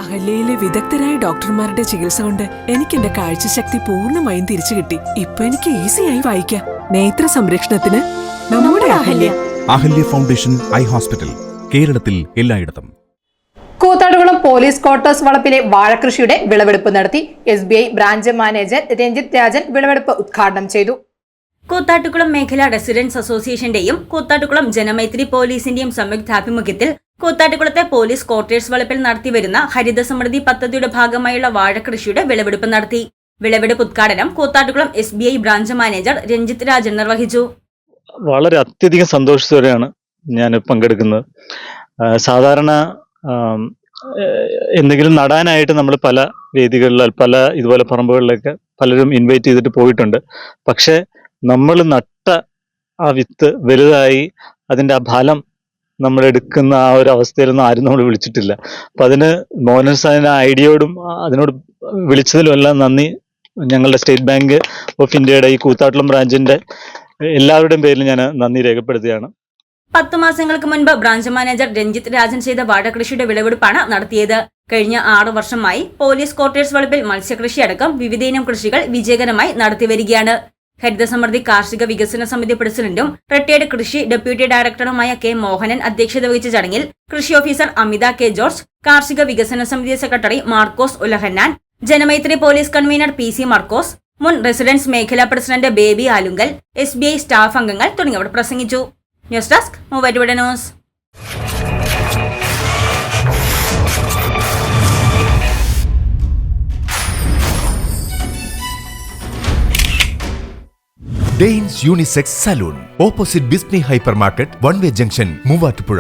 അഹല്യയിലെ വിദഗ്ധരായ ഡോക്ടർമാരുടെ ചികിത്സ കൊണ്ട് എനിക്ക് എന്റെ കാഴ്ചശക്തി പൂർണ്ണമായും തിരിച്ചു കിട്ടി. ഇപ്പൊ എനിക്ക് ഈസിയായി വായിക്കാം. നേത്ര സംരക്ഷണത്തിന് നമ്മുടെ Ahalya. Ahalya foundation eye hospital, കേരളത്തിൽ എല്ലായിടത്തും. കൂത്താട്ടുകുളം പോലീസ് ക്വാർട്ടേഴ്സ് വളപ്പിലെ വാഴകൃഷിയുടെ വിളവെടുപ്പ് നടത്തി. SBI branch manager Ranjith Rajan വിളവെടുപ്പ് ഉദ്ഘാടനം ചെയ്തു. കൂത്താട്ടുകുളം മേഖലാ റെസിഡൻസ് അസോസിയേഷന്റെയും കൂത്താട്ടുകുളം ജനമൈത്രി പോലീസിന്റെയും സംയുക്താഭിമുഖ്യത്തിൽ കൂത്താട്ടുകുളത്തെ പോലീസ് ക്വാർട്ടേഴ്സ് വളപ്പിൽ നടത്തിവരുന്ന ഹരിത സമൃദ്ധി പദ്ധതിയുടെ ഭാഗമായുള്ള വാഴകൃഷിയുടെ വിളവെടുപ്പ് നടത്തി. വിളവെടുപ്പ് ഉദ്ഘാടനം Koothattukulam SBI branch manager Ranjith Rajan നിർവഹിച്ചു. വളരെ അത്യധികം സന്തോഷത്തോടെയാണ് ഞാൻ പങ്കെടുക്കുന്നത്. സാധാരണ എന്തെങ്കിലും നടാനായിട്ട് നമ്മൾ പല വേദികളിൽ പല ഇതുപോലെ പറമ്പുകളിലൊക്കെ പലരും ഇൻവൈറ്റ് ചെയ്തിട്ട് പോയിട്ടുണ്ട്. പക്ഷെ നമ്മൾ നട്ട ആ വിത്ത് വലുതായി അതിൻ്റെ ആ ഫലം നമ്മൾ എടുക്കുന്ന ആ ഒരു അവസ്ഥയിലൊന്നും ആരും നമ്മൾ വിളിച്ചിട്ടില്ല. അപ്പം അതിന് മോഹൻ സാറിന് ഐഡിയയോടും അതിനോട് വിളിച്ചതിലും എല്ലാം നന്ദി. ഞങ്ങളുടെ സ്റ്റേറ്റ് ബാങ്ക് ഓഫ് ഇന്ത്യയുടെ ഈ കൂത്താട്ടുളം ബ്രാഞ്ചിന്റെ എല്ലാവരുടെയും പേരിൽ ഞാൻ നന്ദി രേഖപ്പെടുത്തുകയാണ്. 10 മാസങ്ങൾക്ക് മുൻപ് ബ്രാഞ്ച് മാനേജർ രഞ്ജിത്ത് രാജൻ ചെയ്ത വാഴകൃഷിയുടെ വിളവെടുപ്പാണ് നടത്തിയത്. കഴിഞ്ഞ 6 വർഷമായി പോലീസ് ക്വാർട്ടേഴ്സ് വളപ്പിൽ മത്സ്യകൃഷി അടക്കം വിവിധയിനം കൃഷികൾ വിജയകരമായി നടത്തിവരികയാണ്. ഹരിത സമൃദ്ധി കാർഷിക വികസന സമിതി പ്രസിഡന്റും റിട്ടയർഡ് കൃഷി ഡെപ്യൂട്ടി ഡയറക്ടറുമായ K. മോഹനൻ അധ്യക്ഷത വഹിച്ച ചടങ്ങിൽ കൃഷി ഓഫീസർ അമിത K. ജോർജ്, കാർഷിക വികസന സമിതി secretary Markose Ulahannan, Janamaithri police convener PC Markose, മുൻ റെസിഡൻസ് മേഖലാ president Baby Alunkal, SBI staff അംഗങ്ങൾ തുടങ്ങിയവർ പ്രസംഗിച്ചു. News desk Muvattupuzha news. ഡെയിൻസ് യൂണിസെക്സ് സലൂൺ, ഓപ്പോസിറ്റ് ബിസ്നി hyper market, 1 way junction, Muvattupuzha.